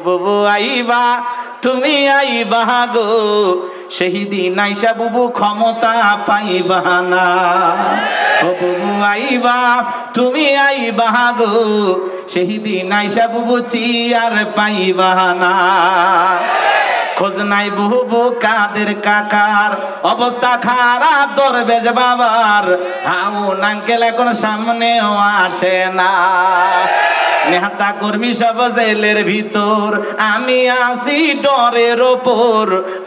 বুবু আইবা তুমি আইবা গো, সেই দিন আইসা বুবু ক্ষমতা পাইবা না। ও বুবু আইবা তুমি আইবা গো, সেই দিন আইসা বুবু চিয়ার পাইবা না। খোঁজ নাই বুবু কাদের কাকার, অবস্থা খারাপ দরবেশ বাবার, হাউন আঙ্কেল এখন সামনেও আসে না। নেতা কর্মী সব জেলের ভিতর, আমি আসি ডরের ওপর,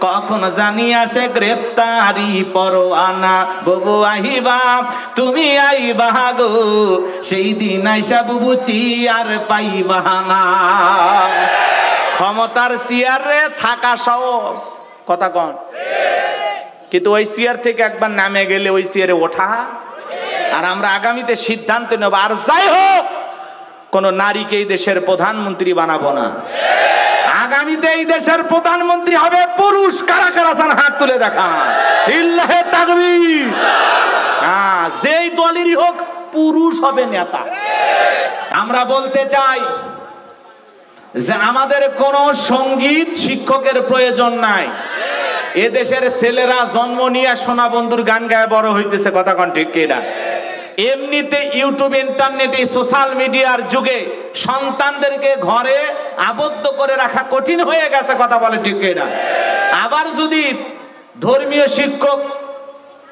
কখন জানি আসে গ্রেপ্তারি পরোয়ানা। বুবু আইবা তুমি আইবা গো, সেই দিন আইসা বুবু চিয়ার পাইবা না। ক্ষমতার চেয়ারে থাকা সহজ, কথা কন, কিন্তু ওই চেয়ার থেকে একবার নামে গেলে ওই চেয়ারে ওঠা। আর আমরা আগামীতে সিদ্ধান্ত নেব, আর যাই হোক কোন নারীকে এই দেশের প্রধানমন্ত্রী বানাবো না। আগামীতে এই দেশের প্রধানমন্ত্রী হবে পুরুষ। কারা কারা চান হাত তুলে দেখা। ইল্লাহে তাকবীর। হ্যাঁ, যেই দলেরই হোক পুরুষ হবে নেতা। আমরা বলতে চাই যে আমাদের কোন সঙ্গীত শিক্ষকের প্রয়োজন নাই। এদেশের ছেলেরা জন্ম নিয়ে সোনা বন্ধুর গান গায়ে বড় হইতেছে, কথা কন ঠিক কিনা? এমনিতে ইউটিউব, ইন্টারনেটে, সোশ্যাল মিডিয়ার যুগে সন্তানদেরকে ঘরে আবদ্ধ করে রাখা কঠিন হয়ে গেছে, কথা বলে ঠিক কিনা? আবার যদি ধর্মীয় শিক্ষক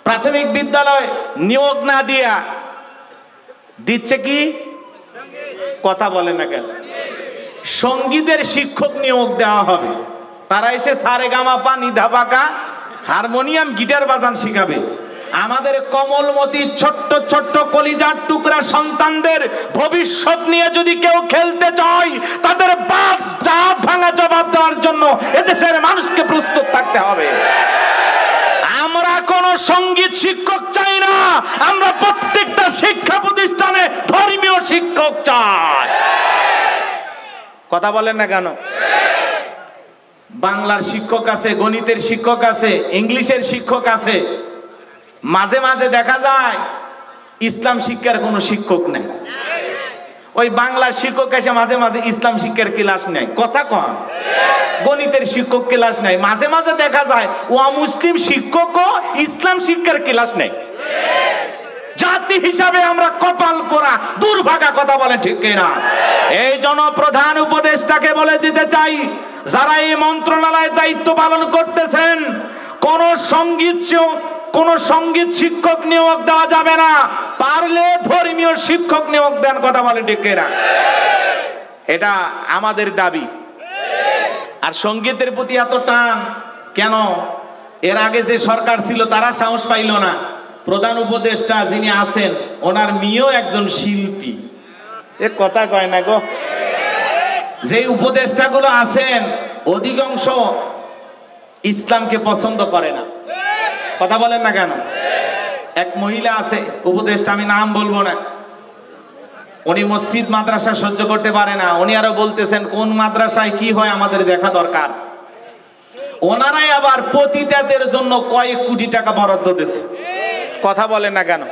প্রাথমিক বিদ্যালয় নিয়োগ না দিয়া দিচ্ছে কি, কথা বলে না কেন? সঙ্গীতের শিক্ষক নিয়োগ দেওয়া হবে। তারা এসে সারে গামা পা নিধা পাকা হারমোনিয়াম গিটার বাজান শিখাবে। আমাদের কমলমতি ছোট্ট ছোট্ট কলিজার টুকরা সন্তানদের ভবিষ্যৎ নিয়ে যদি কেউ খেলতে চায়, তাদের বাপ জাত ভাঙা জবাব দেওয়ার জন্য এদেশের মানুষকে প্রস্তুত থাকতে হবে। আমরা কোন সঙ্গীত শিক্ষক চাই না, আমরা প্রত্যেকটা শিক্ষা প্রতিষ্ঠানে ধর্মীয় শিক্ষক চাই। কথা বলেন না কেন? বাংলার শিক্ষক আছে, গণিতের শিক্ষক আছে, ইংলিশের শিক্ষক আছে। মাঝে মাঝে দেখা যায় ইসলাম শিক্ষার কোনো শিক্ষক নেই। ওই বাংলার শিক্ষক এসে মাঝে মাঝে ইসলাম শিক্ষার ক্লাস নেয়, কথা কন। গণিতের শিক্ষক ক্লাস নেয়। মাঝে মাঝে দেখা যায় অমুসলিম শিক্ষকও ইসলাম শিক্ষার ক্লাস নেয়। জাতি হিসাবে আমরা কপাল পোড়া দুর্ভাগা, কথা বলে ঠিক কিনা? এই জনপ্রধান উপদেষ্টাকে বলে দিতে চাই, যারা এই মন্ত্রণালয়ে দায়িত্ব পালন করতেছেন, কোন সঙ্গীত শিক্ষক নিয়োগ দেওয়া যাবে না। পারলে ধর্মীয় শিক্ষক নিয়োগ দেন, কথা বলে ঠিক কিনা? এটা আমাদের দাবি। আর সঙ্গীতের প্রতি এত টান কেন? এর আগে যে সরকার ছিল তারা সাহস পাইল না। প্রধান উপদেষ্টা যিনি আছেন, ওনার মেয়েও একজন শিল্পী। এ কথা কয় না গো। যে উপদেষ্টাগুলো আছেন অধিকাংশ ইসলামকে পছন্দ করে না, কথা বলেন না কেন? এক মহিলা আছে উপদেষ্টা, আমি নাম বলবো না, উনি মসজিদ মাদ্রাসা সহ্য করতে পারে না। উনি আরো বলতেছেন কোন মাদ্রাসায় কি হয় আমাদের দেখা দরকার। ওনারাই আবার পতিতাদের জন্য কয়েক কোটি টাকা বরাদ্দ দিয়েছে, কথা বলেন না কেন?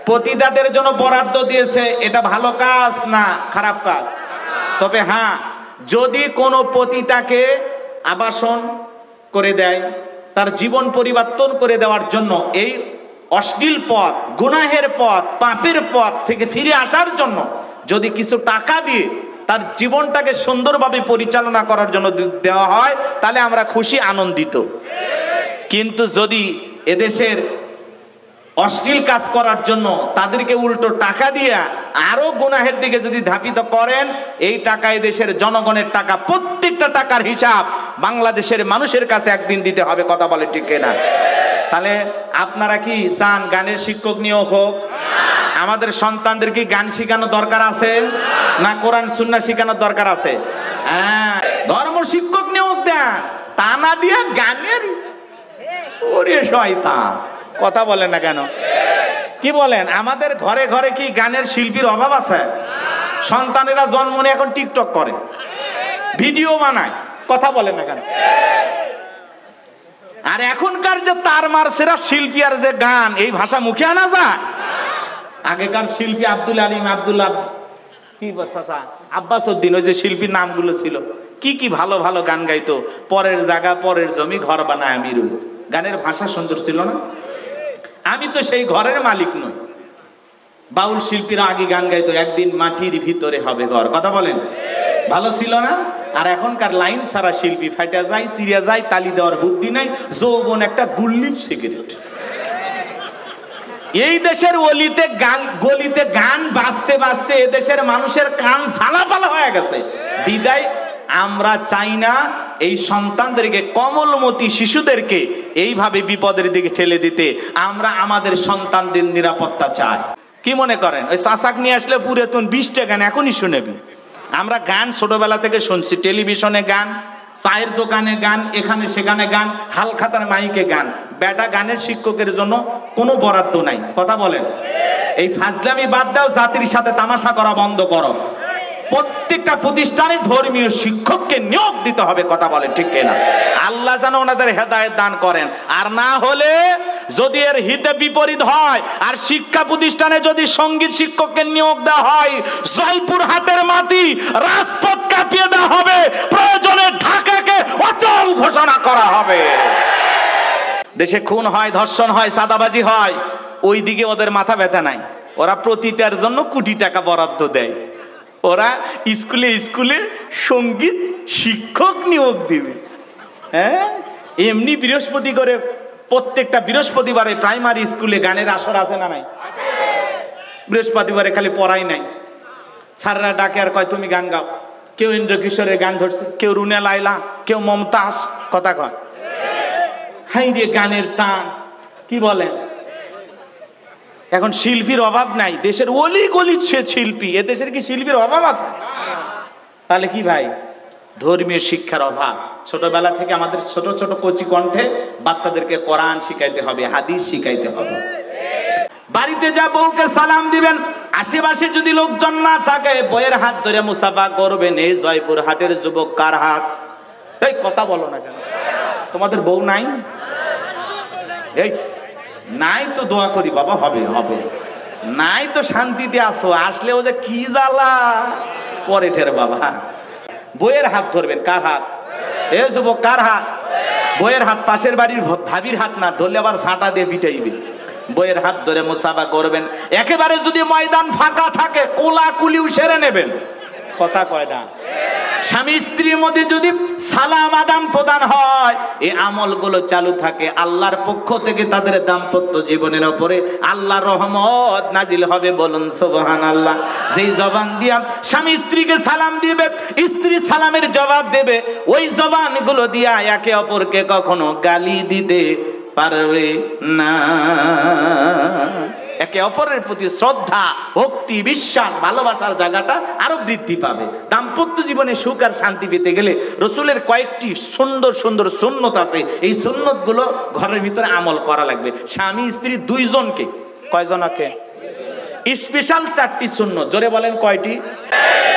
পতিতাদের জন্য বরাদ্দ দিয়েছে, এটা ভালো কাজ না খারাপ কাজ? তবে হ্যাঁ, যদি কোনো পতিতাকে আবাসন করে দেয়, তার জীবন পরিবর্তন করে দেওয়ার জন্য, এই অশ্লীল পথ, গুনাহের পথ, পাপের পথ থেকে ফিরে আসার জন্য যদি কিছু টাকা দিয়ে তার জীবনটাকে সুন্দরভাবে পরিচালনা করার জন্য দেওয়া হয়, তাহলে আমরা খুশি, আনন্দিত। কিন্তু যদি এদেশের অশ্লীল কাজ করার জন্য তাদেরকে উল্টো টাকা দিয়ে আরো গুনাহের দিকে যদি ধাবিত করেন, এই টাকা দেশের জনগণের টাকা, প্রত্যেকটা টাকার হিসাব বাংলাদেশের মানুষের কাছে একদিন দিতে হবে, কথা বলে ঠিক না? তাহলে আপনারা কি চান গানের শিক্ষক নিয়োগ হোক? আমাদের সন্তানদের কি গান শেখানো দরকার আছে না কোরআন সুন্নাহ শেখানোর দরকার আছে? হ্যাঁ, ধর্ম শিক্ষক নিয়োগ দেন, তা না দিয়ে গানের, ওরে শয়তান, কথা বলেন না কেন? কি বলেন? আমাদের ঘরে ঘরে কি গানের শিল্পীর অভাব আছে? সন্তানেরা জন্ম নিয়ে এখন টিকটক করে, ভিডিও বানায়, কথা বলেন না কেন? আর এখনকার যে তার মারসেরা শিল্পী আর যে গান, এই ভাষা মুখে আনা যায়? আগেকার শিল্পী আব্দুল আলিম, আব্দুল্লাহ, কি আব্বাস উদ্দিন, ওই যে শিল্পীর নামগুলো ছিল, কি কি ভালো ভালো গান গাইতো, পরের জায়গা পরের জমি ঘর বানায় আমি রুম। গানের ভাষা সুন্দর ছিল না? আমি তো সেই ঘরের মালিক নই। বাউল শিল্পীরা আগে গান গাইতো, একদিন মাটির ভিতরে হবে ঘর। কথা বলেন, ভালো ছিল না? আর এখনকার লাইন সারা শিল্পী ফাইটা যায়, সিরিয়া যায়, তালি দেওয়ার বুদ্ধি নাই, যৌবন একটা গুল্লিপ সিগারেট। এই দেশের অলিতে গান, গলিতে গান বাজতে বাজতে এদেশের মানুষের কান ঝালাপালা হয়ে গেছে। বিদায় আমরা চাই না এই সন্তানদেরকে, কমলমতি শিশুদেরকে এইভাবে বিপদের দিকে ঠেলে দিতে। আমরা আমাদের সন্তানদের নিরাপত্তা চাই। কি মনে করেন ওই চাচাক নিয়ে আসলে পুরাতন 20টা গান এখনই শুনেবেন? আমরা গান ছোটবেলা থেকে শুনছি, টেলিভিশনে গান, চায়ের দোকানে গান, এখানে সেখানে গান, হালখাতার মাইকে গান। বেটা গানের শিক্ষকের জন্য কোনো বরাদ্দ নাই। কথা বলেন, এই ফাজলামি বাদ দাও, জাতির সাথে তামাশা করা বন্ধ করো। প্রত্যেকটা প্রতিষ্ঠানে ধর্মীয় শিক্ষককে নিয়োগ দিতে হবে। কথা বলেন ঠিক কিনা? আল্লাহ যেন ওনাদের হেদায়েত দান করেন। আর না হলে যদি এর হিতে বিপরীত হয়, আর শিক্ষা প্রতিষ্ঠানে যদি সঙ্গীত শিক্ষককে নিয়োগ দেওয়া হয়, জয়পুরহাটের মাটি রাজপথ কাঁপিয়ে দেওয়া হবে, প্রয়োজনে ঢাকাকে অচল ঘোষণা করা হবে। দেশে খুন হয়, ধর্ষণ হয়, চাঁদাবাজি হয়, ওই দিকে ওদের মাথা ব্যথা নাই। ওরা প্রতিটার জন্য কোটি টাকা বরাদ্দ দেয়। ওরা স্কুলে স্কুলে সঙ্গীত শিক্ষক নিয়োগ দিবে। হ্যাঁ, এমনি বৃহস্পতি করে প্রত্যেকটা বৃহস্পতিবারে প্রাইমারি স্কুলে গানের আসর আছে না নাই? বৃহস্পতিবারে খালি পড়াই নাই, স্যাররা ডাকে আর কয় তুমি গান গাও। কেউ ইন্দ্রকিশোরের গান ধরছে, কেউ রুনা লায়লা, কেউ মমতাজ। কথা কয়, হাই রে গানের টান। কি বলেন? এখন শিল্পীর অভাব নাই, দেশের অলি গলি সে শিল্পী। এ দেশের কি শিল্পীর অভাব আছে? তাহলে কি ভাই? ধর্মীয় শিক্ষার অভাব। ছোটবেলা থেকে আমাদের ছোট ছোট কচি কণ্ঠে বাচ্চাদেরকে কোরআন শিখাইতে হবে, হাদিস শিখাইতে হবে। বাড়িতে যা বউকে সালাম দিবেন, আশেপাশে যদি লোকজন না থাকে বইয়ের হাত ধরে মুসাফা করবেন। এই জয়পুর হাটের যুবক কার হাত? এই কথা বলো না কেন? তোমাদের বউ নাই? এই নাই তো দোয়া করি বাবা, হবে হবে। নাই তো শান্তিতে আসো, আসলেও যে কি জ্বালা পরে ঠের বাবা। বইয়ের হাত ধরবেন। কার হাত? এ যুবক কার হাত? বইয়ের হাত। পাশের বাড়ির ভাবির হাত না ধরলে আবার ঝাঁটা দিয়ে পিটাইবে। বইয়ের হাত ধরে মুসাফা করবেন। একেবারে যদি ময়দান ফাঁকা থাকে কোলাকুলিও সেরে নেবেন। কথা কয় না? স্বামী স্ত্রীর মধ্যে যদি সালাম আদান প্রদান হয়, এই আমলগুলো চালু থাকে, আল্লাহর পক্ষ থেকে তাদের দাম্পত্য জীবনের উপরে আল্লাহর রহমত নাজিল হবে। বলুন সুবহানাল্লাহ। যেই জবান দিয়া স্বামী স্ত্রীকে সালাম দিবে, স্ত্রী সালামের জবাব দেবে, ওই জবানগুলো দিয়া একে অপরকে কখনো গালি দিতে পারবে না। একে অপরের প্রতি শ্রদ্ধা, ভক্তি, বিশ্বাস, ভালোবাসার জায়গাটা আরো বৃদ্ধি পাবে। দাম্পত্য জীবনে সুখ আর শান্তি পেতে গেলে রসুলের কয়েকটি সুন্দর সুন্দর সুন্নত আছে, এই সুন্নত গুলো ঘরের ভিতরে আমল করা লাগবে। স্বামী স্ত্রী দুইজনকে, কয়জনকে? স্পেশাল 4টি সুন্নত। জোরে বলেন কয়টি?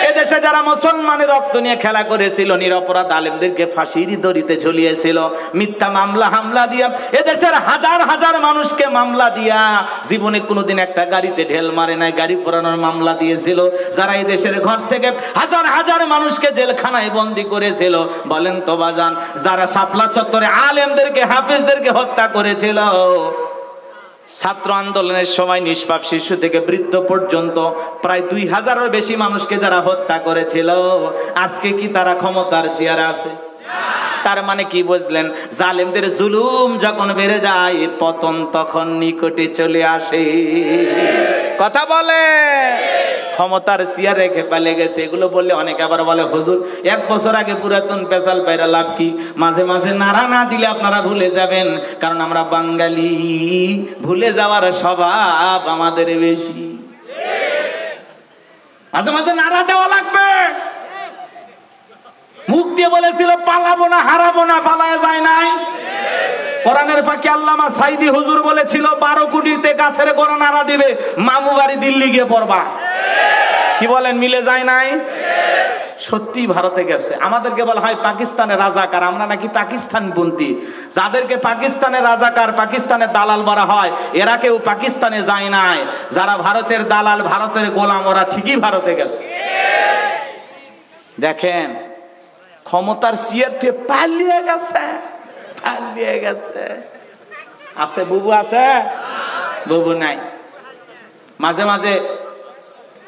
এদেশে যারা মুসলমানের রক্ত নিয়ে খেলা করেছিল, নিরপরাধ আলেমদেরকে ফাঁসির দড়িতে ঝুলিয়েছিল, মিথ্যা মামলা হামলা দিয়া এদেশের হাজার হাজার মানুষকে মামলা দিয়া, জীবনে কোনোদিন একটা গাড়িতে ঢেল মারে নাই, গাড়ি পোড়ানোর মামলা দিয়েছিল, যারা এই দেশের ঘর থেকে হাজার হাজার মানুষকে জেলখানায় বন্দী করেছিল। বলেন তো বাজান, যারা শাপলা চত্বরে আলেমদেরকে, হাফেজদেরকে হত্যা করেছিল, ছাত্র আন্দোলনের সময় নিষ্পাপ শিশু থেকে বৃদ্ধ পর্যন্ত প্রায় 2000-এর বেশি মানুষকে যারা হত্যা করেছিল, আজকে কি তারা ক্ষমতার চেয়ারে আছে? তার মানে কি বুঝলেন? জালেমদের জুলুম যখন বেড়ে যায়, পতন তখন নিকটে চলে আসে। কথা বলে ক্ষমতার চেয়ার রেখে পালিয়ে গেছে। এগুলো বললে অনেকে আবার বলে হুজুর 1 বছর আগে পুরাতন পেশাল পায়রা লাভ কি? মাঝে মাঝে নাড়া না দিলে আপনারা ভুলে যাবেন, কারণ আমরা বাঙালি, ভুলে যাওয়ার স্বভাব আমাদের বেশি। মাঝে মাঝে নাড়া দেওয়া লাগবে। মুখ দিয়ে বলেছিল পালাবো না, হারাবো না, পালায় যায় নাই। কোরআনের ফাঁকি আল্লামা সাইদি হুজুর বলেছিল 12 কোটিতে গাছের গোড়া নাড়া দিবে, মামু বাড়ি দিল্লি গিয়ে পড়বা। কি বলেন, মিলে যায় নাই? সত্যি ভারতে গেছে। আমাদেরকে বলা হয় পাকিস্তানের রাজাকার, আমরা নাকি পাকিস্তান বন্দি। যাদেরকে পাকিস্তানের রাজাকার, পাকিস্তানের দালাল বলা হয়, এরা কেউ পাকিস্তানে যায় নাই। যারা ভারতের দালাল, ভারতের গোলাম, ওরা ঠিকই ভারতে গেছে। দেখেন ক্ষমতার চেয়ার থেকে পালিয়ে গেছে, পালিয়ে গেছে। আছে বুবু, আছে বুবু নাই। মাঝে মাঝে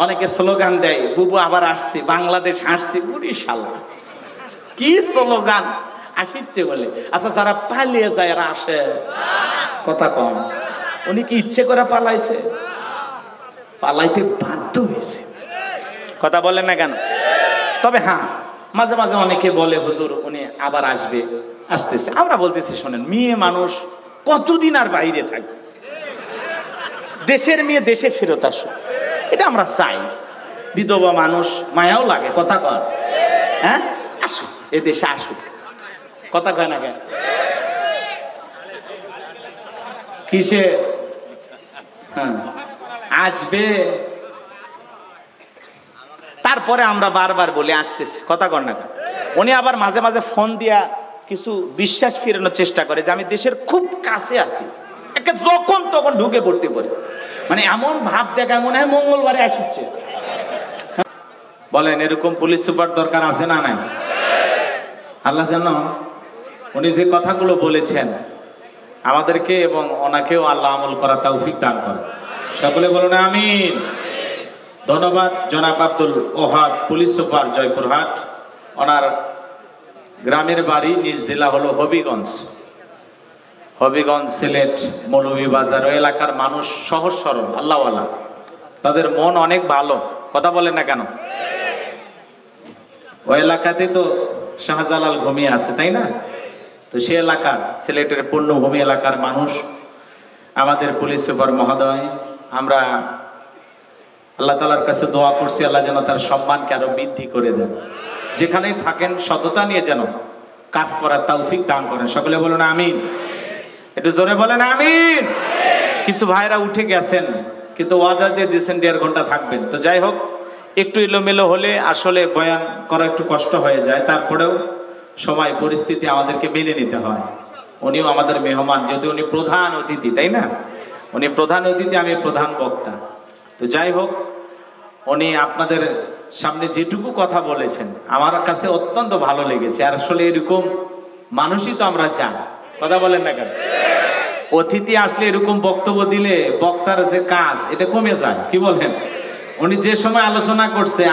অনেকে স্লোগান দেয়, বুবু আবার আসছে, বাংলাদেশ আসছে। উড়ি শালা, কি স্লোগান আসিচ্ছে বলে। আচ্ছা, যারা পালিয়ে যায় এরা আসে? কথা কম। উনি কি ইচ্ছে করে পালাইছে? পালাইতে বাধ্য হয়েছে। কথা বলেন না কেন? তবে হ্যাঁ, মাঝে মাঝে অনেকে বলে হুজুর উনি আবার আসবে, আসতেছে। আমরা বলতেছি শোনেন, মেয়ে মানুষ কতদিন আর বাইরে থাকবে? দেশের মেয়ে দেশে ফেরত আসুক, এটা আমরা চাই। বিধবা মানুষ মায়াও লাগে। কথা কর, হ্যাঁ, আসুক, এ দেশে আসুক। কথা কয় না কেন? কিসে হ্যাঁ আসবে? তারপরে আমরা বারবার বলে আসতেছে। কথা কর না কেন? উনি আবার মাঝে মাঝে ফোন দিয়া কিছু বিশ্বাস ফিরানোর চেষ্টা করে যে আমি দেশের খুব কাছে আছি, যখন তখন ঢুকে পড়তে পারি। মানে এমন ভাব দেখায় মনে হয় মঙ্গলবারে আসছে। বলেন, এরকম পুলিশ সুপার দরকার আছে না নাই? আল্লাহ যেন উনি যে কথাগুলো বলেছেন আমাদেরকে এবং ওনাকেও আল্লাহ আমল করা তৌফিক দান করে। সকলে বলুন আমিন। ধন্যবাদ জনাব আব্দুল ওহাব, পুলিশ সুপার জয়পুরহাট। ওনার গ্রামের বাড়ি, নিজ জেলা হলো হবিগঞ্জ। হবিগঞ্জ, সিলেট, মৌলভীবাজার ওই এলাকার মানুষ সহজ সরল, আল্লাহওয়ালা, তাদের মন অনেক ভালো। কথা বলেন না কেন? ওই এলাকাতে তো শাহজালাল ঘুমিয়ে আছে, তাই না? তো সে এলাকার, সিলেটের পূর্ণভূমি এলাকার মানুষ, আমাদের পুলিশ সুপার মহোদয়, আমরা আল্লাহ তাআলার কাছে দোয়া করছি আল্লাহ যেন তার সম্মানকে আরো বৃদ্ধি করে দেন। যেখানেই থাকেন সততা নিয়ে যেন কাজ করার তৌফিক দান করেন। সকলে বলুন আমিন। একটু জোরে বলেন আমিন। কিছু ভাইরা উঠে গেছেন, কিন্তু ওয়াদা দিয়ে দিয়েছেন 1.5 ঘন্টা থাকবেন। তো যাই হোক, একটু এলোমেলো হলে আসলে বয়ান করা একটু কষ্ট হয়ে যায়। তারপরেও সময় পরিস্থিতি আমাদেরকে মেনে নিতে হয়। উনিও আমাদের মেহমান, যেহেতু উনি প্রধান অতিথি, তাই না? উনি প্রধান অতিথি, আমি প্রধান বক্তা। তো যাই হোক, উনি আপনাদের সামনে যেটুকু কথা বলেছেন আমার কাছে অত্যন্ত ভালো লেগেছে। আর আসলে এরকম মানুষই তো আমরা চাই। কথা বলেন না কেন? অতিথি আসলে এরকম বক্তব্য দিলে বক্তার যে কাজ এটা কমে যায়। কি বলেন? উনি যে সময় আলোচনা করছে,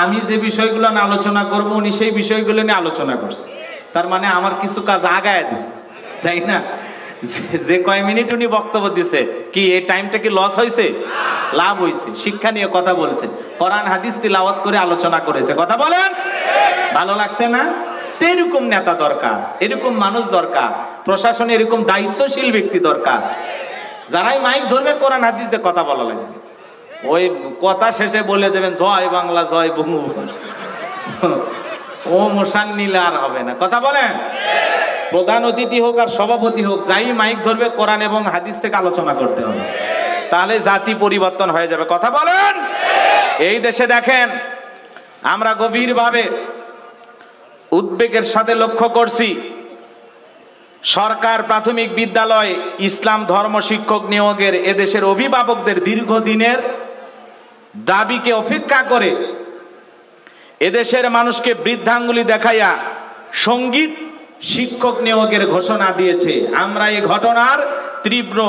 আমি যে বিষয়গুলো নিয়ে আলোচনা করব উনি সেই বিষয়গুলো নিয়ে আলোচনা করছে। তার মানে আমার কিছু কাজ আগায় দিছে, তাই না? যে কয় মিনিট উনি বক্তব্য দিছে, কি এই টাইমটা কি লস হয়েছে? লাভ হয়েছে। শিক্ষা নিয়ে কথা বলছে, কোরআন হাদিস তিলাওয়াত করে আলোচনা করেছে। কথা বলেন, ভালো লাগছে না? এরকম নেতা দরকার, এরকম মানুষ দরকার, প্রশাসনে এরকম দায়িত্বশীল ব্যক্তি দরকার, যারাই মাইক ধরবে কোরআন হাদিস দিয়ে কথা বলা লাগবে। ওই কথা শেষে বলে দেবেন জয় বাংলা, জয় বঙ্গবন্ধু, ও মোশান নিলে আর হবে না। কথা বলেন, প্রধান অতিথি হোক আর সভাপতি হোক, যাই মাইক ধরবে কোরআন এবং হাদিস থেকে আলোচনা করতে হবে, তাহলে জাতি পরিবর্তন হয়ে যাবে। কথা বলেন। এই দেশে দেখেন, আমরা গভীরভাবে উদ্বেগের সাথে লক্ষ্য করছি, সরকার প্রাথমিক বিদ্যালয় ইসলাম ধর্ম শিক্ষক নিয়োগের এদেশের অভিভাবকদের দীর্ঘদিনের দাবিকে উপেক্ষা করে এদেশের মানুষকে বৃদ্ধাঙ্গুলি দেখাইয়া সঙ্গীত শিক্ষক নিয়োগের ঘোষণা দিয়েছে। আমরা এই ঘটনার তীব্র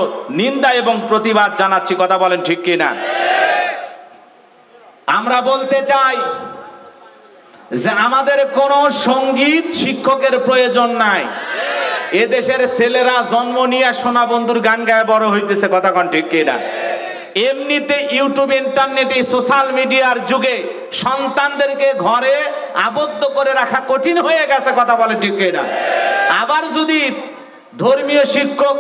নিন্দা এবং প্রতিবাদ জানাচ্ছি। কথা বলেন ঠিক কিনা? আমরা বলতে চাই যে আমাদের কোনো সঙ্গীত শিক্ষকের প্রয়োজন নাই। এদেশের ছেলেরা জন্ম নিয়ে সোনা বন্ধুর গান গায়ে বড় হইতেছে। কথা কন ঠিক কিনা? এমনিতে ইউটিউব, ইন্টারনেটে, সোশ্যাল মিডিয়ার যুগে সন্তানদেরকে ঘরে আবদ্ধ করে রাখা কঠিন হয়ে গেছে। কথা বলে ঠিক কিনা? আবার যদি ধর্মীয় শিক্ষক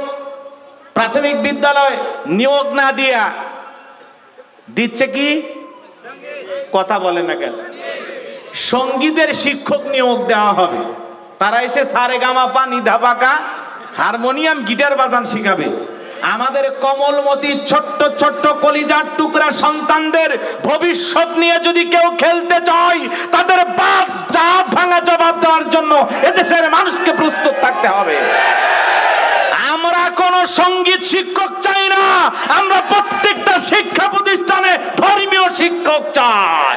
প্রাথমিক বিদ্যালয় নিয়োগ না দিয়া দিচ্ছে কি? কথা বলে না কেন? সঙ্গীতের শিক্ষক নিয়োগ দেওয়া হবে। তারা এসে সারে গামা পা নিধা পাকা হারমোনিয়াম গিটার বাজান শিখাবে। আমাদের কমলমতি ছোট্ট ছোট্ট কলিজার টুকরা সন্তানদের ভবিষ্যৎ নিয়ে যদি কেউ খেলতে চায়, তাদের বাপ জাত ভাঙা জবাব দেওয়ার জন্য এদেশের মানুষকে প্রস্তুত থাকতে হবে। আমরা কোন সঙ্গীত শিক্ষক চাই না, আমরা প্রত্যেকটা শিক্ষা প্রতিষ্ঠানে ধর্মীয় শিক্ষক চাই।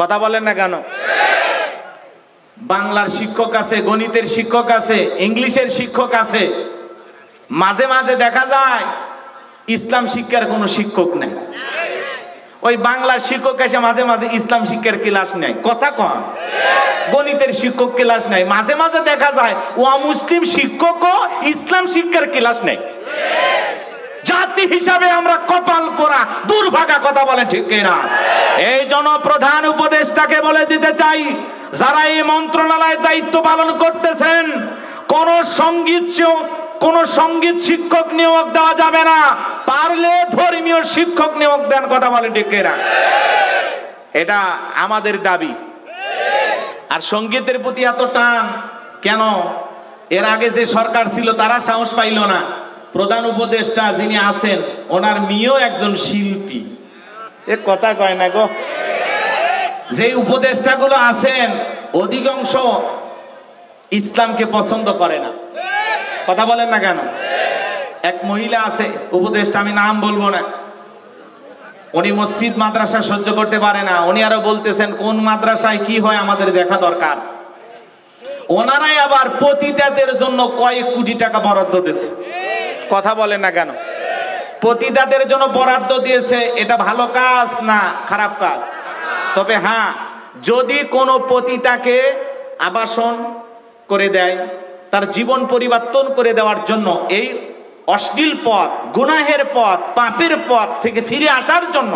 কথা বলেন না কেন? বাংলার শিক্ষক আছে, গণিতের শিক্ষক আছে, ইংলিশের শিক্ষক আছে। মাঝে মাঝে দেখা যায় ইসলাম শিক্ষার কোনো শিক্ষক নেই। ওই বাংলার শিক্ষক এসে মাঝে মাঝে ইসলাম শিক্ষার ক্লাস নেয়, কথা কন। গণিতের শিক্ষক ক্লাস নেয়, মাঝে মাঝে দেখা যায় অমুসলিম শিক্ষকও ইসলাম শিক্ষার ক্লাস নেয়। জাতি হিসাবে আমরা কপাল পোড়া দুর্ভাগা, কথা বলে ঠিক কিনা? এই জন্য প্রধান উপদেষ্টাকে বলে দিতে চাই, যারা এই মন্ত্রণালয়ের দায়িত্ব পালন করতেছেন, কোন সঙ্গীত শিক্ষক নিয়োগ দেওয়া যাবে না, পারলে ধর্মীয় শিক্ষক নিয়োগ দেন, কথা বলে ঠিক কিনা? এটা আমাদের দাবি। আর সঙ্গীতের প্রতি এত টান কেন? এর আগে যে সরকার ছিল তারা সাহস পাইল না। প্রধান উপদেষ্টা যিনি আছেন, ওনার মেয়েও একজন শিল্পী। এ কথা কয় না গো। যে উপদেষ্টাগুলো আছেন অধিকাংশ ইসলামকে পছন্দ করে না, কথা বলেন না কেন? এক মহিলা আছে উপদেষ্টা, আমি নাম বলবো না, উনি মসজিদ মাদ্রাসা সহ্য করতে পারে না। উনি আরো বলতেছেন কোন মাদ্রাসায় কি হয় আমাদের দেখা দরকার। ওনারাই আবার পতিতাদের জন্য কয়েক কোটি টাকা বরাদ্দ দিয়েছে, কথা বলেন না কেন? পতিতাদের জন্য বরাদ্দ দিয়েছে, এটা ভালো কাজ না খারাপ কাজ? তবে হ্যাঁ, যদি কোনো পতিতাকে আবাসন করে দেয়, তার জীবন পরিবর্তন করে দেওয়ার জন্য, এই অশ্লীল পথ, গুনাহের পথ, পাপের পথ থেকে ফিরে আসার জন্য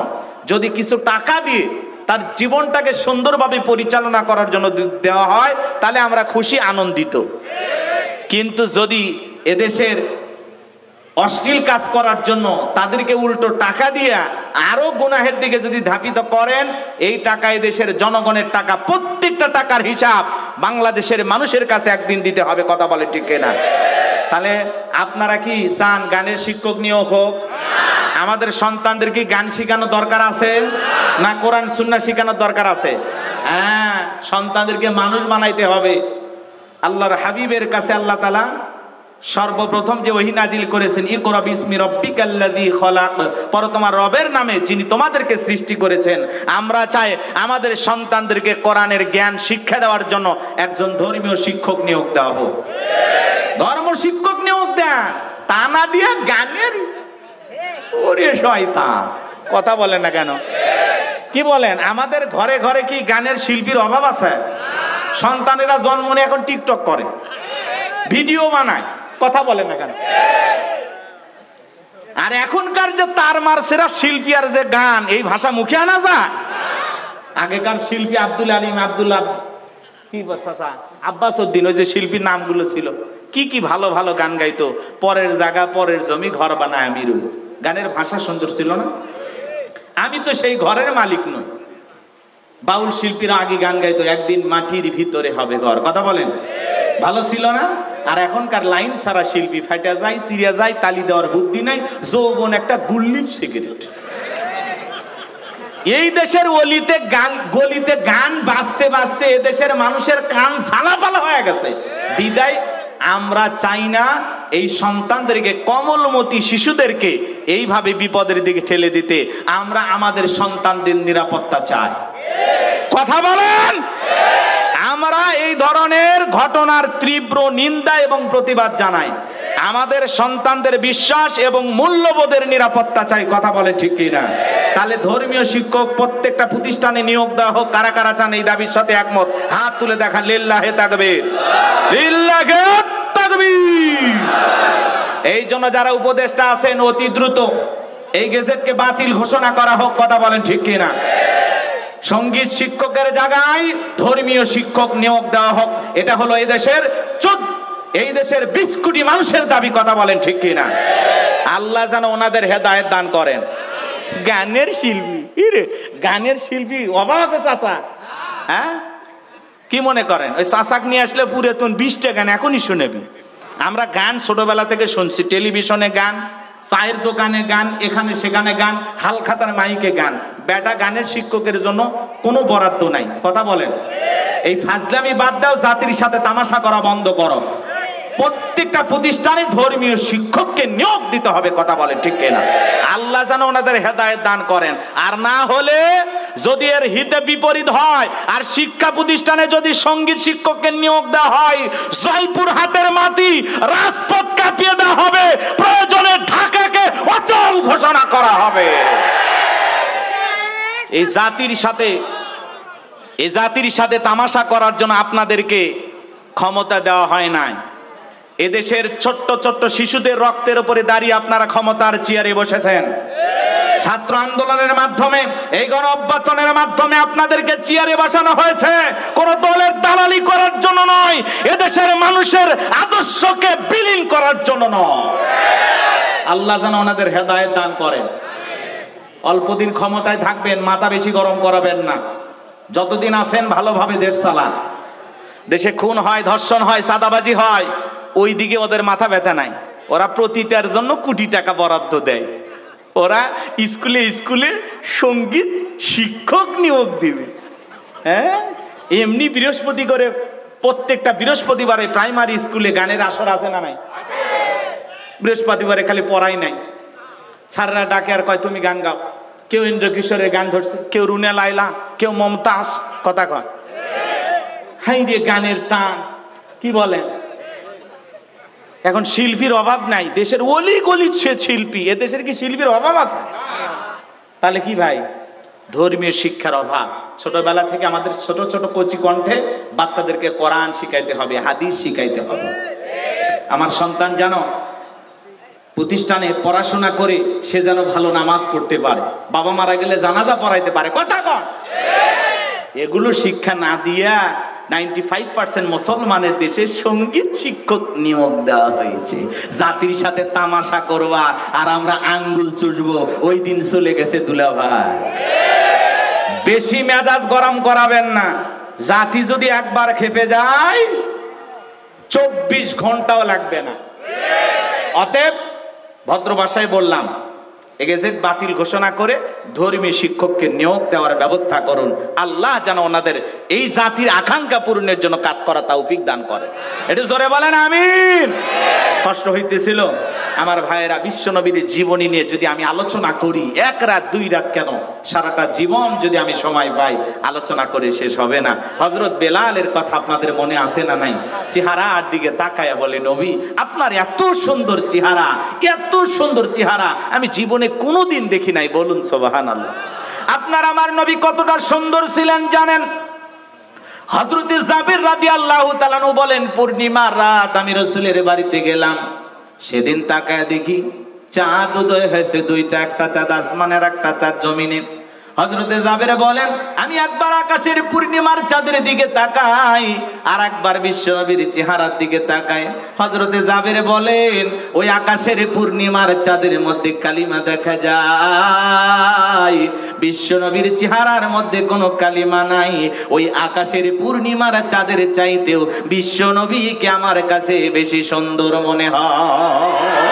যদি কিছু টাকা দিয়ে তার জীবনটাকে সুন্দরভাবে পরিচালনা করার জন্য দেওয়া হয়, তাহলে আমরা খুশি, আনন্দিত। কিন্তু যদি এদেশের অশ্লীল কাজ করার জন্য তাদেরকে উল্টো টাকা দিয়ে আরো গুনাহের দিকে যদি ধাপিত করেন, এই টাকা এদেশের জনগণের টাকা, প্রত্যেকটা টাকার হিসাব বাংলাদেশের মানুষের কাছে একদিন দিতে হবে, কথা বলে ঠিক না? তাহলে আপনারা কি চান গানের শিক্ষক নিয়োগ হোক? আমাদের সন্তানদের কি গান শেখানোর দরকার আছে না কোরআন সুন্নাহ শেখানোর দরকার আছে? হ্যাঁ, সন্তানদেরকে মানুষ বানাইতে হবে। আল্লাহর হাবিবের কাছে আল্লাহ তাআলা সর্বপ্রথম যে ওহী নাজিল করেছেন, ইকরা বিসমি রাব্বিকাল্লাযী খলাক, পড়ো তোমার রবের নামে যিনি তোমাদেরকে সৃষ্টি করেছেন। আমরা চাই আমাদের সন্তানদেরকে কোরআনের জ্ঞান শিক্ষা দেওয়ার জন্য একজন ধর্মীয় শিক্ষক নিয়োগ দেওয়া হোক। ধর্ম শিক্ষক নিয়োগ দেন, তা না দিয়ে গানের, ওরে শয়তান, কথা বলেন না কেন? কি বলেন? আমাদের ঘরে ঘরে কি গানের শিল্পীর অভাব আছে? সন্তানেরা জন্ম নিয়ে এখন টিকটক করে, ভিডিও বানায়, কথা বলেন না কেন? আর এখনকার যে তার মারসেরা শিল্পী আর যে গান, এই ভাষা মুখে আনা যায়? আগেকার শিল্পী আব্দুল আলিম, আব্দুল্লাহ, কি বাচ্চা আব্বাস উদ্দিন, ওই যে শিল্পীর নামগুলো ছিল, কি কি ভালো ভালো গান গাইতো। পরের জায়গা পরের জমি ঘর বানায় আমি রই, গানের ভাষা সুন্দর ছিল না? আমি তো সেই ঘরের মালিক নই। বাউল শিল্পীরা আগে গান গাইতো, একদিন মাটির ভিতরে হবে ঘর, কথা বলেন, ভালো ছিল না? আর এখনকার লাইন সারা শিল্পী ফাইটা যায়, সিরিয়া যায়, তালি দেওয়ার বুদ্ধি নাই, যৌবন একটা গুল্লির সিগারেট। এই দেশের অলিতে গান, গলিতে গান বাজতে বাজতে এদেশের মানুষের কান ঝালাপালা হয়ে গেছে। বিদায় আমরা চাই না এই সন্তানদেরকে, কমলমতি শিশুদেরকে এইভাবে বিপদের দিকে ঠেলে দিতে। আমরা আমাদের সন্তানদের নিরাপত্তা চাই, কথা বলেন। আমরা এই ধরনের ঘটনার তীব্র নিন্দা এবং প্রতিবাদ জানাই। আমাদের সন্তানদের বিশ্বাস এবং মূল্যবোধের নিরাপত্তা চাই, কথা বলে ঠিক কিনা? তাহলে ধর্মীয় শিক্ষক প্রত্যেকটা প্রতিষ্ঠানে নিয়োগ দেওয়া হোক। কারা কারা চান এই দাবির সাথে একমত? হাত তুলে দেখান। লিল্লাহে তাকবীর, লিল্লাহে তাকবীর। এই জন্য যারা উপদেষ্টা আছেন, অতি দ্রুত এই গেজেটকে বাতিল ঘোষণা করা হোক, কথা বলেন ঠিক কিনা? সঙ্গীত শিক্ষকের জায়গায় ধর্মীয় শিক্ষক নিয়োগ দেওয়া হোক। এটা হলো এই দেশের 20 কোটি মানুষের দাবি, কথা বলেন ঠিক কিনা? আল্লাহ যেন ওনাদের হেদায়েত দান করেন। গানের শিল্পী, গানের শিল্পী অভাব আছে চাচা? হ্যাঁ, কি মনে করেন ওই চাচাক নিয়ে আসলে পুরাতন 20টা গান এখনই শুনেবি? আমরা গান ছোটবেলা থেকে শুনছি, টেলিভিশনে গান, চায়ের দোকানে গান, এখানে সেখানে গান, হালখাতার মাইকে গান। বেটা গানের শিক্ষকের জন্য কোনো বরাদ্দ নাই, কথা বলেন। এই ফাজলামি বাদ দাও, জাতির সাথে তামাশা করা বন্ধ করো। প্রত্যেকটা প্রতিষ্ঠানে ধর্মীয় শিক্ষককে নিয়োগ দিতে হবে, কথা বলে ঠিক কিনা? আল্লাহ যেন ওনাদের হেদায়েত দান করেন। আর না হলে যদি এর হিতে বিপরীত হয় আর শিক্ষা প্রতিষ্ঠানে যদি সঙ্গীত শিক্ষককে নিয়োগ দেওয়া হয়, জয়পুর হাটের মাটি রাজপথ কাঁপিয়ে দেওয়া হবে, প্রয়োজনে ঢাকাকে অচল ঘোষণা করা হবে। এই জাতির সাথে তামাশা করার জন্য আপনাদেরকে ক্ষমতা দেওয়া হয় নাই। এদেশের ছোট্ট ছোট্ট শিশুদের রক্তের উপরে দাঁড়িয়ে আপনারা ক্ষমতার চেয়ারে বসেছেন। ছাত্র আন্দোলনের মাধ্যমে, এই গণ অভ্যুত্থানের মাধ্যমে আপনাদেরকে চেয়ারে বসানো হয়েছে কোন দলের দালালি করার জন্য নয়, এদেশের মানুষের আদর্শকে বিলীন করার জন্য নয়। আল্লাহ যেন ওনাদের হেদায়েত দান করেন। অল্পদিন ক্ষমতায় থাকবেন, মাথা বেশি গরম করাবেন না। যতদিন আছেন ভালোভাবে দেশ চালান। দেশে খুন হয়, ধর্ষণ হয়, চাঁদাবাজি হয়, ওই দিকে ওদের মাথা ব্যথা নাই। ওরা প্রতিটার জন্য কোটি টাকা বরাদ্দ দেয়। ওরা স্কুলে স্কুলে সঙ্গীত শিক্ষক নিয়োগ দিবে। হ্যাঁ, এমনি বৃহস্পতি করে প্রত্যেকটা বৃহস্পতিবারে প্রাইমারি স্কুলে গানের আসর আছে না নাই? বৃহস্পতিবারে খালি পড়াই নাই, স্যাররা ডাকে আর কয় তুমি গান গাও। কেউ ইন্দ্রকিশোরের গান ধরছে, কেউ রুনা লায়লা, কেউ মমতাজ, কথা কয়। হাই রে গানের টান, কি বলেন? এখন শিল্পীর অভাব নাই, দেশের অলি গলি সে শিল্পী। এদেশের কি শিল্পীর অভাব আছে? তাহলে কি ভাই? ধর্মীয় শিক্ষার অভাব। ছোটবেলা থেকে আমাদের ছোট ছোট কচি কণ্ঠে বাচ্চাদেরকে কোরআন শিখাইতে হবে, হাদিস শিখাইতে হবে। আমার সন্তান যেন প্রতিষ্ঠানে পড়াশোনা করে সে যেন ভালো নামাজ পড়তে পারে, বাবা মারা গেলে জানাজা পড়াইতে পারে, কথা কন। এগুলো শিক্ষা না দিয়া 95% মুসলমানের দেশে সঙ্গীত শিক্ষক নিয়োগ দেওয়া হয়েছে। জাতির সাথে তামাশা করবা আর আমরা আঙ্গুল চুষবো, ওই দিন চলে গেছে দুলা ভাই। বেশি মেজাজ গরম করাবেন না। জাতি যদি একবার খেপে যায় 24 ঘন্টাও লাগবে না। অতএব ভদ্র ভাষায় বললাম, গেজেট বাতিল ঘোষণা করে ধর্মীয় শিক্ষককে নিয়োগ দেওয়ার ব্যবস্থা করুন। আল্লাহ যেন ওনাদের এই জাতির আকাঙ্ক্ষা পূরণের জন্য কাজ করা তৌফিক দান করে। একটু জোরে বলেন আমিন। কষ্ট হইতেছিল আমার ভাইয়েরা, বিশ্বনবীর জীবনী নিয়ে যদি আমি আলোচনা করি, এক রাত দুই রাত কেন, সারাটা জীবন যদি আমি সময় পাই, আলোচনা করে শেষ হবে না। হযরত বেলালের কথা আপনাদের মনে আছে না নাই? চেহারার দিকে তাকায়া বলে, নবী আপনার এত সুন্দর চেহারা, এত সুন্দর চেহারা আমি জীবনে কোনোদিন দেখি নাই। বলুন সুবহানাল্লাহ। আপনার আমার নবী কতটা সুন্দর ছিলেন জানেন? হযরত জাবির রাদিয়াল্লাহু তাআলা আনহু বলেন, পূর্ণিমার রাত আমি রাসূলের বাড়িতে গেলাম, সেদিন তাকায় দেখি চাঁদ উদয় হয়েছে, দুইটা, একটা চাঁদ আসমানের, একটা চাঁদ জমিনে। হযরতে জাবের বলেন, আমি একবার আকাশের পূর্ণিমার চাঁদের দিকে তাকাই, আর একবার বিশ্বনবীর চেহারার দিকে তাকাই। হযরতে জাবের বলেন, ওই আকাশের পূর্ণিমার চাঁদের মধ্যে কালিমা দেখা যায়, বিশ্বনবীর চেহারার মধ্যে কোনো কালিমা নাই। ওই আকাশের পূর্ণিমার চাঁদের চাইতেও বিশ্বনবীকে আমার কাছে বেশি সুন্দর মনে হয়।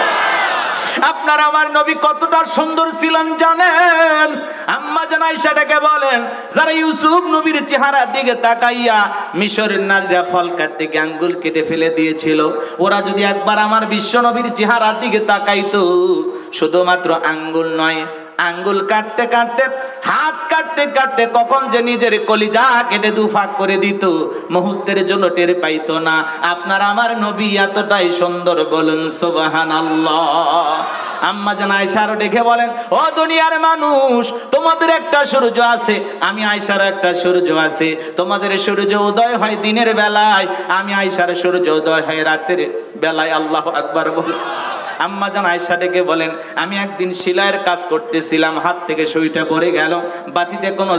আপনার আমার নবী কতটা সুন্দর ছিলেন জানেন? আম্মা জান আয়েশা ডেকে বলেন, যারা ইউসুফ নবীর চেহারার দিকে তাকাইয়া মিশরের নারীরা ফল কাটতে গিয়ে আঙ্গুল কেটে ফেলে দিয়েছিল, ওরা যদি একবার আমার বিশ্ব নবীর চেহারার দিকে তাকাইতো, শুধুমাত্র আঙ্গুল নয়, আঙ্গুল কাটতে কাটতে, হাত কাটতে কাটতে কখন যে নিজের কলিজা কেটে দুফাক করে দিত, মুহূর্তের জন্য টের পাইতো না। আপনার আমার নবী এতটাই সুন্দর, বলুন সুবহানাল্লাহ। আম্মা জান আয়েশা আরো দেখে বলেন, ও দুনিয়ার মানুষ, তোমাদের একটা সূর্য আছে, আমি আয়েশার একটা সূর্য আছে। তোমাদের সূর্য উদয় হয় দিনের বেলায়, আমি আয়েশার সূর্য উদয় হয় রাতের বেলায়। আল্লাহু আকবার বলুন। আম্মা জান আয়েশা ডেকে বলেন, আমি একদিন সেলাইয়ের কাজ করতেছিলাম, হাত থেকে সুইটা পড়ে গেল, বাতিতে কোনো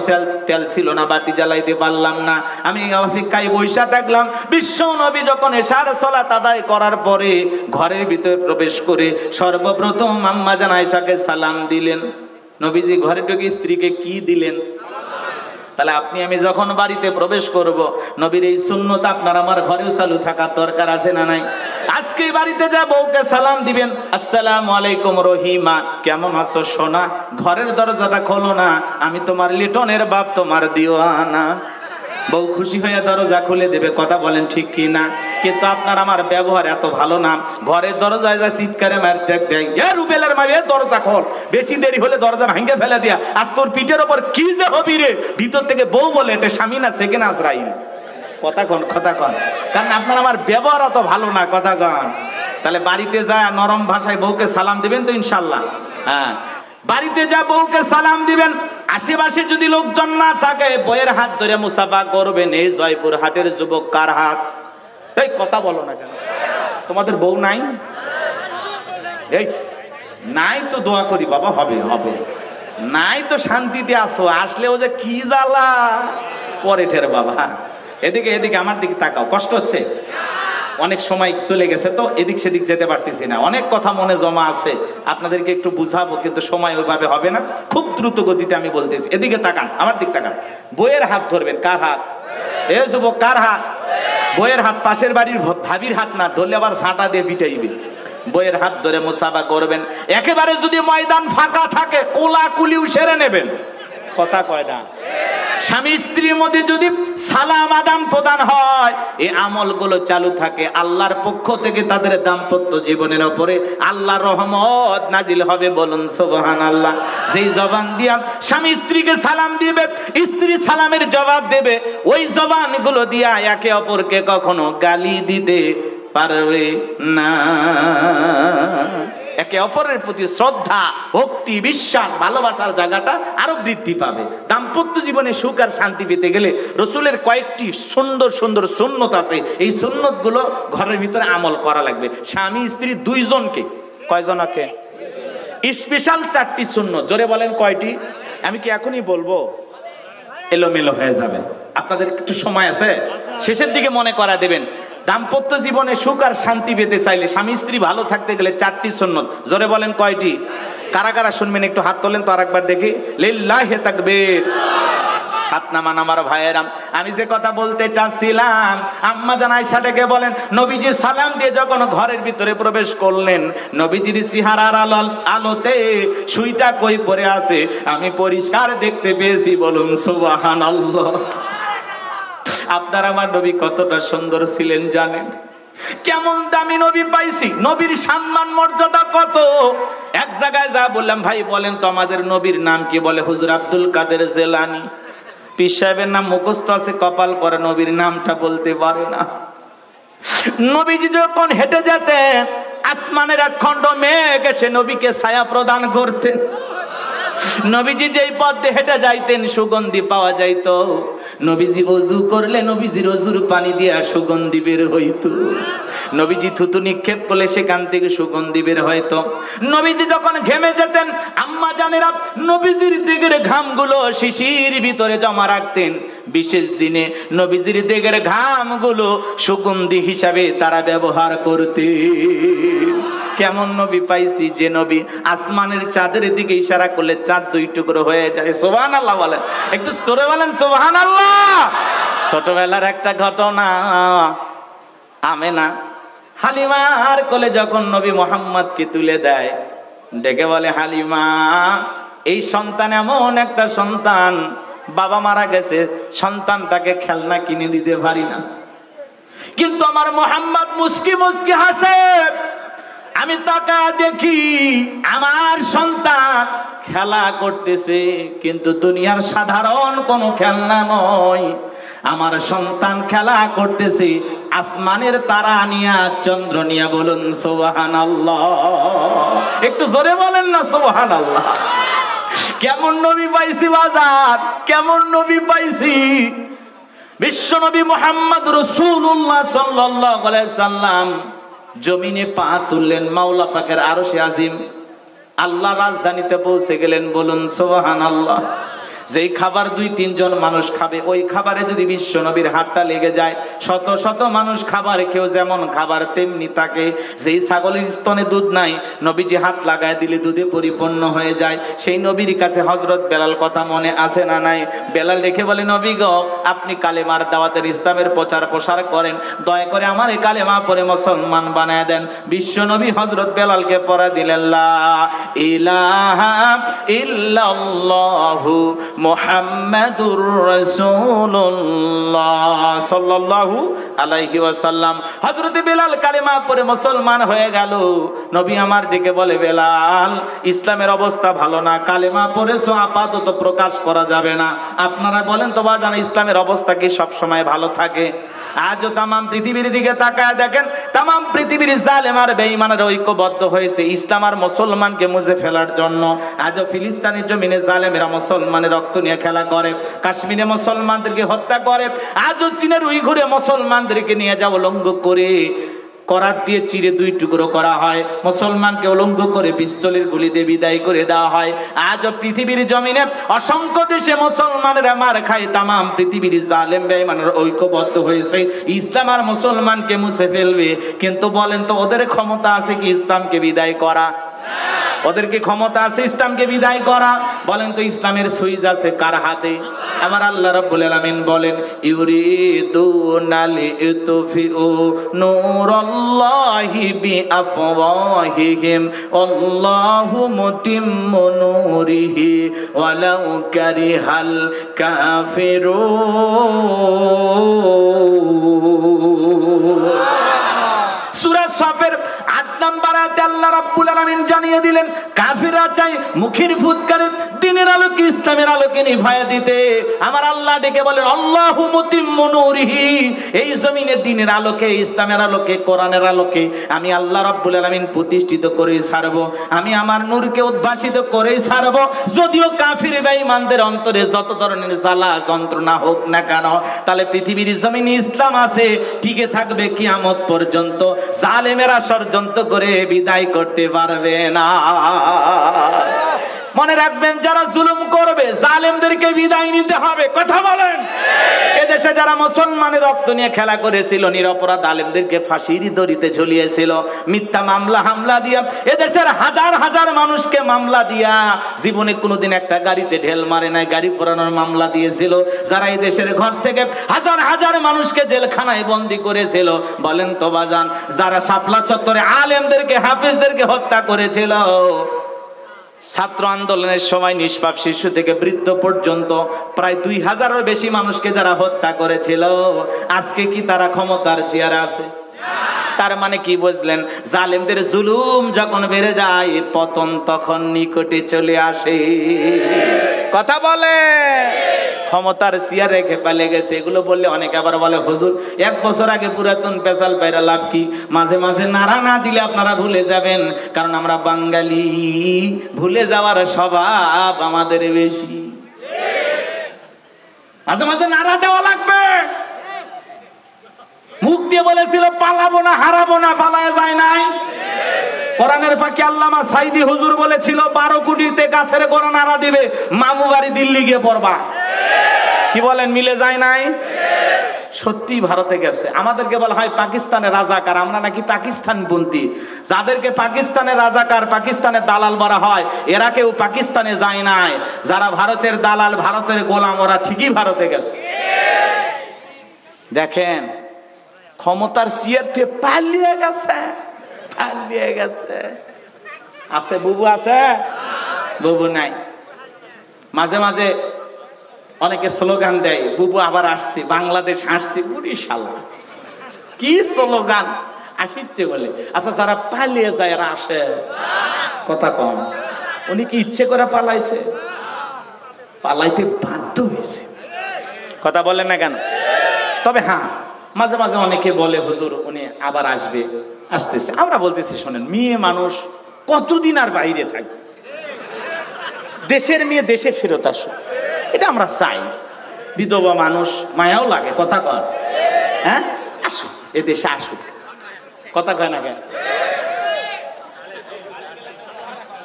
তেল ছিল না, বাতি জ্বালাইতে পারলাম না। আমি অপেক্ষায় বইসা থাকলাম। বিশ্ব নবী যখন এশার সালাত আদায় করার পরে ঘরের ভিতরে প্রবেশ করে সর্বপ্রথম আম্মা জান আয়েশাকে সালাম দিলেন। নবীজি ঘরে ঢুকে স্ত্রীকে কি দিলেন? তাহলে আপনি আমি যখন বাড়িতে প্রবেশ করব, নবীর এই সুন্নত আপনার আমার ঘরেও চালু থাকার দরকার আছে না নাই? আজকে বাড়িতে যা বউকে সালাম দিবেন, আসসালামু আলাইকুম রহিমা, কেমন আছো সোনা? ঘরের দরজাটা খোলো না, আমি তোমার লিটনের বাপ, তোমার দিওয়ানা। বউ খুশি হয়ে দরজা খুলে দেবে, কথা বলেন ঠিক কি না? কিন্তু আপনার আমার ব্যবহার এত ভালো না, ঘরের দরজায় যা চিৎকারে মার ডাক দেয়, এ রুবেলের মা, এ দরজা খোল, বেশি দেরি হলে দরজা ভাঙে ফেলে দিয়া, আজ তোর পিঠের ওপর কি যে হবি রে। ভিতর থেকে বউ বলে, এটা স্বামী না সেকেন্ড আজরাইল। কথা কন, কথা কন, কারণ আপনার আমার ব্যবহার অত ভালো না, কথা কন। তাহলে বাড়িতে যায় নরম ভাষায় বউকে সালাম দিবেন তো ইনশাল্লাহ? হ্যাঁ, বাড়িতে যা বউকে সালাম দিবেন। আশেপাশে যদি লোকজন না থাকে, বইয়ের হাত ধরে মুসাফা করবেন। এই জয়পুর হাটের যুবক কার হাত? এই কথা বলো না কেন? তোমাদের বউ নাই? এই নাই তো দোয়া করি বাবা, হবে হবে। নাই তো শান্তিতে আসো, আসলেও যে কি জ্বালা পরে ঠের বাবা। এদিকে এদিকে আমার দিকে তাকাও, কষ্ট হচ্ছে? অনেক সময় চলে গেছে তো এদিক সেদিক যেতে পারতেছি না, অনেক কথা মনে জমা আছে, আপনাদেরকে একটু বুঝাবো কিন্তু সময় ওইভাবে হবে না, খুব দ্রুত গতিতে আমি বলতেছি। এদিকে তাকান, আমার দিক তাকান। বইয়ের হাত ধরবেন। কার হাত? এ যুবক, কার হাত? বইয়ের হাত। পাশের বাড়ির ভাবির হাত না, ধরলে আবার ঝাঁটা দিয়ে পিটাইবে। বইয়ের হাত ধরে মুসাফা করবেন। একেবারে যদি ময়দান ফাঁকা থাকে, কোলাকুলিও সেরে নেবেন। কথা কয় না? স্বামী স্ত্রীর মধ্যে যদি সালাম আদান প্রদান হয়, এই আমলগুলো চালু থাকে, আল্লাহর পক্ষ থেকে তাদের দাম্পত্য জীবনের উপরে আল্লাহর রহমত নাজিল হবে। বলুন সুবহানাল্লাহ। যেই জবান দিয়া স্বামী স্ত্রীকে সালাম দিবে, স্ত্রী সালামের জবাব দেবে, ওই জবানগুলো দিয়া একে অপরকে কখনো গালি দিতে পারবে না। একে অপরের প্রতি শ্রদ্ধা, ভক্তি, বিশ্বাস, ভালোবাসার জায়গাটা আরো বৃদ্ধি পাবে। দাম্পত্য জীবনে সুখ আর শান্তি পেতে গেলে রসুলের কয়েকটি সুন্দর সুন্দর সুন্নত আছে, এই সুন্নত গুলো ঘরের ভিতরে আমল করা লাগবে। স্বামী স্ত্রী দুইজনকে, কয়জনকে? স্পেশাল 4টি সুন্নত। জোরে বলেন কয়টি? আমি কি এখনই বলবো? এলোমেলো হয়ে যাবে। আপনাদের একটু সময় আছে, শেষের দিকে মনে করা দেবেন। দাম্পত্য জীবনে সুখ আর শান্তি পেতে চাইলে, স্বামী স্ত্রী ভালো থাকতে গেলে 4টি সুন্নত। জোরে বলেন কয়টি? কারা কারা শুনবেন একটু হাত তোলেন তো আরেকবার দেখি। লিল্লাহি তাকবীর। হাত নামান আমার ভাইয়েরা। আমি যে কথা বলতে চাচ্ছিলাম, আম্মা জান আয়েশা ডেকে বলেন, নবীজি সালাম দিয়ে যখন ঘরের ভিতরে প্রবেশ করলেন, নবীজির চেহারার আলোতে সুইটা কই পড়ে আছে আমি পরিষ্কার দেখতে পেয়েছি। বলুন সুবহানাল্লাহ। আপনার আমার নবী কতটা সুন্দর ছিলেন জানেন? কেমন দামি নবী পাইছি, নবীর সম্মান মর্যাদা কত। এক জায়গায় যা বললাম, ভাই বলেন তো আমাদের নবীর নাম কি? বলে হুজুর আব্দুল কাদের জেলানি। পীর সাহেবের নাম মুখস্থ আছে কপাল পরে, নবীর নামটা বলতে পারে না। নবীজি যখন হেঁটে যেতেন, আসমানের এক খণ্ড মেঘ এসে নবীকে ছায়া প্রদান করতেন। নবীজি যেই পথ দিয়ে হেঁটে যাইতেন সুগন্ধি পাওয়া যাইত। নবীজি ওযু করলে নবীজির ওযুর পানি দিয়ে সুগন্ধি বের হইতো। নবীজি থুতু নিক্ষেপ করলে সেখান থেকে সুগন্ধি বের হইতো। নবীজি যখন ঘেমে যেতেন, আম্মা জানেরা নবীজির দিকের ঘামগুলো শিশির ভিতরে জমা রাখতেন। বিশেষ দিনে নবীজির দিকের ঘামগুলো সুগন্ধি হিসাবে তারা ব্যবহার করতেন। কেমন নবী পাইছি, যে নবী আসমানের চাঁদের দিকে ইশারা করলে চাঁদ 2 টুকরো হয়ে যায়। সুবহানাল্লাহ বলেন, একটু জোরে বলেন সুবহানাল্লাহ। ছোটবেলার একটা ঘটনা, আমেনা হালিমার কোলে যখন নবী মুহাম্মদকে তুলে দেয়, ডেকে বলে, হালিমা এই সন্তান এমন একটা সন্তান, বাবা মারা গেছে, সন্তানটাকে খেলনা কিনে দিতে পারি না, কিন্তু আমার মুহাম্মদ মুস্কি মুস্কি হাসে। আমি তাকা দেখি আমার সন্তান খেলা করতেছে, কিন্তু দুনিয়ার সাধারণ কোনো খেলনা নয়। আমার সন্তান খেলা করতেছে আসমানের তারা নিয়া, চন্দ্র নিয়া। বলুন সুবহানাল্লাহ। একটু জোরে বলেন না সুবহানাল্লাহ। কেমন নবী পাইছি বাজার, কেমন নবী পাইছি। বিশ্ব নবী মুহাম্মদ রাসূলুল্লাহ সাল্লাল্লাহু আলাইহি সাল্লাম জমিনে পা তুললেন, মাওলা পাকের আরশে আজিম, আল্লাহ রাজধানীতে পৌঁছে গেলেন। বলুন সুবহানাল্লাহ। যেই খাবার 2-3 জন মানুষ খাবে, ওই খাবারে যদি বিশ্ব নবীর হাতটা লেগে যায়, শত শত মানুষ খাবার খেয়েও যেমন খাবার তেমনি থাকে। যেই ছাগলের স্তনে দুধ নাই, নবীজি হাত লাগায় দিলে দুধে পরিপূর্ণ হয়ে যায়। সেই নবীর কাছে হযরত বেলাল কথা মনে আছে না নাই? বেলাল দেখে বলে, নবী গো, আপনি কালেমার দাওয়াতের ইসলামের প্রচার প্রসার করেন, দয়া করে আমার এই কালেমা পড়ে মুসলমান বানায় দেন। বিশ্ব নবী হযরত বেলালকে পড়া দিলেন, লা ইলাহা ইল্লাল্লাহু মুহাম্মাদুর রাসূলুল্লাহ সাল্লাল্লাহু আলাইহি ওয়াসাল্লাম। হযরত বেলাল কালেমা পড়ে মুসলমান হয়ে গেল। নবী আমার দিকে বলে, বেলাল, ইসলামের অবস্থা ভালো না, কালেমা পড়েছো আপাতত প্রকাশ করা যাবে না। আপনারা বলেন তো বাজান, ইসলামের অবস্থা কি সব সময় ভালো থাকে? আজও তাম পৃথিবীর দিকে তাকায় দেখেন, তাম পৃথিবীর জালেম আর বেঈমানরা ঐক্যবদ্ধ হয়েছে ইসলাম আর মুসলমানকে মুছে ফেলার জন্য। আজও ফিলিস্তিনের জমিনে জালেমেরা মুসলমানের রক্ত নিয়ে খেলা করে, কাশ্মীরে মুসলমানদেরকে হত্যা করে, আজও চীনের উইঘুরে মুসলমানদেরকে নিয়ে যাও উলঙ্গ করে করাত দিয়ে চিরে দুই টুকরো করা হয়, মুসলমানকে উলঙ্গ করে পিস্তলের গুলি দিয়ে বিদায় করে দেওয়া হয়। আজও পৃথিবীর জমিনে অসংখ্য দেশে মুসলমানেরা মার খায়, তামাম পৃথিবীর জালেম বেঈমানরা ঐক্যবদ্ধ হয়েছে ইসলাম আর মুসলমানকে মুছে ফেলবে। কিন্তু বলেন তো, ওদের ক্ষমতা আছে কি ইসলামকে বিদায় করা? ওদের কি ক্ষমতা আছে ইসলামকে বিদায় করা? বলেন তো, ইসলামের সুইচ আছে কার হাতে? আমার আল্লাহ রাব্বুল আলামিন বলেন, ইউরিদুনা লিতুফিউ নূরাল্লাহি বিআফওয়াহিহিম আল্লাহু মুতিম্মু নূরিহি ওয়ালাউ কারিহাল কাফিরুন। সূরা সাফের ৮ নম্বর আয়াতে আল্লাহ রাব্বুল আলামিন জানিয়ে দিলেন, কাফিররা চাই মুখের ফুৎকারে দ্বীনের আলোকে ইসলামের আলোকে নিভায়া দিতে। আমার আল্লাহ ডেকে বলেন, আল্লাহু মুতিম্মু নূরিহি, এই জমিনে দ্বীনের আলোকে, ইসলামের আলোকে, কোরআনের আলোকে আমি আল্লাহ রাব্বুল আলামিন প্রতিষ্ঠিত করেই ছাড়বো, আমি আমার নূরকে উদ্ভাসিত করেই ছাড়বো। যদিও কাফির বেঈমানদের অন্তরে যত ধরনের জ্বালা যন্ত্রণা হোক না কেন, তাহলে পৃথিবীর জমিনে ইসলাম আছে, টিকে থাকবে কিয়ামত পর্যন্ত। জালেমেরা ষড়যন্ত্র করে বিদায় করতে পারবে না। মনে রাখবেন, যারা জুলুম করবে জালেমদেরকে বিদায় নিতে হবে। কথা বলেন। এদেশে যারা মুসলমানের রক্ত নিয়ে খেলা করেছিল, নিরপরাধ আলেমদেরকে ফাঁসির দড়িতে ঝুলিয়েছিল, মিথ্যা মামলা হামলা দিয়া এদেশের হাজার হাজার মানুষকে মামলা দিয়া, জীবনে কোনোদিন একটা গাড়িতে ঢেল মারে নাই, গাড়ি পোড়ানোর মামলা দিয়েছিল, যারা এই দেশের ঘর থেকে হাজার হাজার মানুষকে জেলখানায় বন্দী করেছিল। বলেন তো বাজান, যারা শাপলা চত্বরে আলেমদেরকে, হাফেজদেরকে হত্যা করেছিল, ছাত্র আন্দোলনের সময় নিষ্পাপ শিশু থেকে বৃদ্ধ পর্যন্ত প্রায় ২০০০-এর বেশি মানুষকে যারা হত্যা করেছিল, আজকে কি তারা ক্ষমতার চেয়ারে আছে? তার মানে কি বুঝলেন? জালেমদের জুলুম যখন বেড়ে যায়, পতন তখন নিকটে চলে আসে। কথা বলে। ক্ষমতার চেয়ার রেখে পালিয়ে গেছে, এগুলো বললে অনেকে আবার বলে, হুজুর ১ বছর আগে পুরাতন পেশাল পায়রা লাভ কি? মাঝে মাঝে নাড়া না দিলে আপনারা ভুলে যাবেন, কারণ আমরা বাঙালি, ভুলে যাওয়ার স্বভাব আমাদের বেশি। মাঝে মাঝে নাড়া দেওয়া লাগবে। মুখ দিয়ে বলেছিল পালাবো না, হারাবো না, পালায় যায় নাই। কোরআনের ফাঁকি আল্লামা সাইদি হুজুর বলেছিল ১২ কোটিতে গাছের গোড়া নাড়া দিবে, মামু বাড়ি দিল্লি গিয়ে পড়বা। কি বলেন, মিলে যায় নাই? সত্যি ভারতে গেছে। আমাদেরকে বলা হয় পাকিস্তানের রাজাকার, আমরা নাকি পাকিস্তানপন্থী। যাদেরকে পাকিস্তানের রাজাকার, পাকিস্তানের দালাল বলা হয়, এরা কেউ পাকিস্তানে যায় নাই। যারা ভারতের দালাল, ভারতের গোলাম, ওরা ঠিকই ভারতে গেছে। দেখেন, ক্ষমতার চেয়ার থেকে পালিয়ে গেছে, পালিয়ে গেছে। আছে বুবু, আছে বুবু নাই। মাঝে মাঝে অনেকে স্লোগান দেয়, বুবু আবার আসছে, বাংলাদেশ আসছে। বুড়ি শালা, কি স্লোগান আসছে বলে। আচ্ছা, যারা পালিয়ে যায় এরা আসে? কথা কম। উনি কি ইচ্ছে করে পালাইছে? পালাইতে বাধ্য হয়েছে। কথা বলেন না কেন? তবে হ্যাঁ, মাঝে মাঝে অনেকে বলে, হুজুর উনি আবার আসবে, আসতেছে। আমরা বলতেছি, শোনেন, মেয়ে মানুষ কতদিন আর বাইরে থাকবে? দেশের মেয়ে দেশে ফেরত আসুক, এটা আমরা চাই। বিধবা মানুষ, মায়াও লাগে। কথা কয়, হ্যাঁ, আসুক, এ দেশে আসুক। কথা কয় না কেন?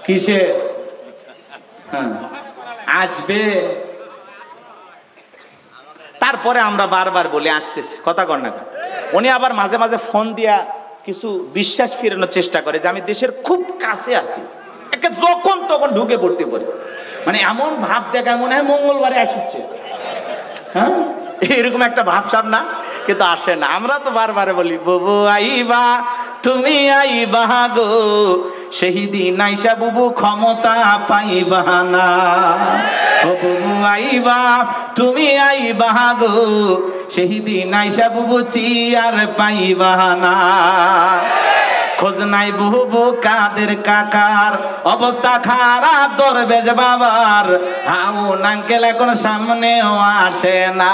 কিসে? হ্যাঁ, আসবে। তারপরে আমরা বারবার বলে আসতেছে। কথা কর না কেন? উনি আবার মাঝে মাঝে ফোন দিয়া কিছু বিশ্বাস ফিরানোর চেষ্টা করে যে আমি দেশের খুব কাছে আছি, একে যখন তখন ঢুকে পড়তে পারি। মানে এমন ভাব দেখায় মনে হয় মঙ্গলবারে আসছে। হ্যাঁ, এরকম একটা ভাবসাব না, কিন্তু আসে না। আমরা তো বারবার বলি, বুবু আইবা তুমি আইবা গো, সেই দিন আইসা বুবু ক্ষমতা পাইবা না। ও বুবু আইবা, তুমি আইবা গো, সেই দিন আইসা বুবু চিয়ার পাইবা না। খোঁজ নাই বুবু কাদের কাকার, অবস্থা খারাপ দরবেশ বাবার, হাউন আঙ্কেল এখন সামনেও আসে না।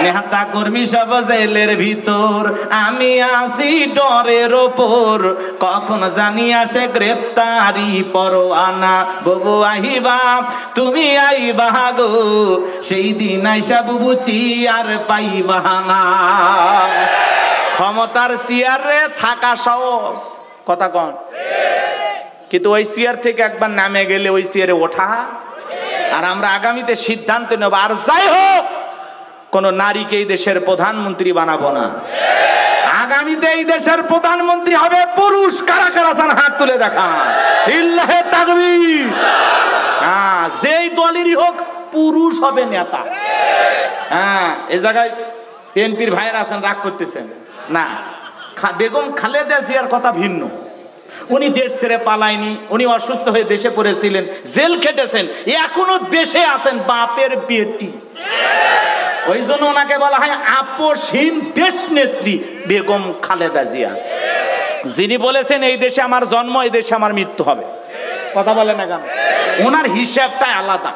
নেতা কর্মী সব জেলের ভিতর, আমি আছি ডরের ওপর, কখন জানি আসে গ্রেপ্তারি পরোয়ানা। বুবু আইবা, তুমি আইবা গো, সেই দিন আইসা বুবু চিয়ার পাইবা না। ক্ষমতার চেয়ারে থাকা সহজ, কথা কন, কিন্তু ওই চেয়ার থেকে একবার নামে গেলে ওই চেয়ারে ওঠা। আর আমরা আগামীতে সিদ্ধান্ত নেব, আর যাই হোক কোন নারীকে এই দেশের প্রধানমন্ত্রী বানাবো না। আগামীতে এই দেশের প্রধানমন্ত্রী হবে পুরুষ। কারা কারা আছেন হাত তুলে দেখান। লিল্লাহে তাকবীর। হ্যাঁ, যেই দলেরই হোক পুরুষ হবে নেতা। হ্যাঁ, এই জায়গায় বিএনপির ভাইয়েরা আছেন, রাগ করতেছেন না। বেগম খালেদা জিয়ার কথা ভিন্ন। উনি দেশ ছেড়ে পালায়নি, উনি অসুস্থ হয়ে দেশে পড়েছিলেন, জেল খেটেছেন, এখনো দেশে আছেন, বাপের বেটি। ওই জন্য ওনাকে বলা হয় আপসহীন দেশ নেত্রী বেগম খালেদা জিয়া, যিনি বলেছেন এই দেশে আমার জন্ম, এই দেশে আমার মৃত্যু হবে। কথা বলে না কেন? ওনার হিসাবটা আলাদা।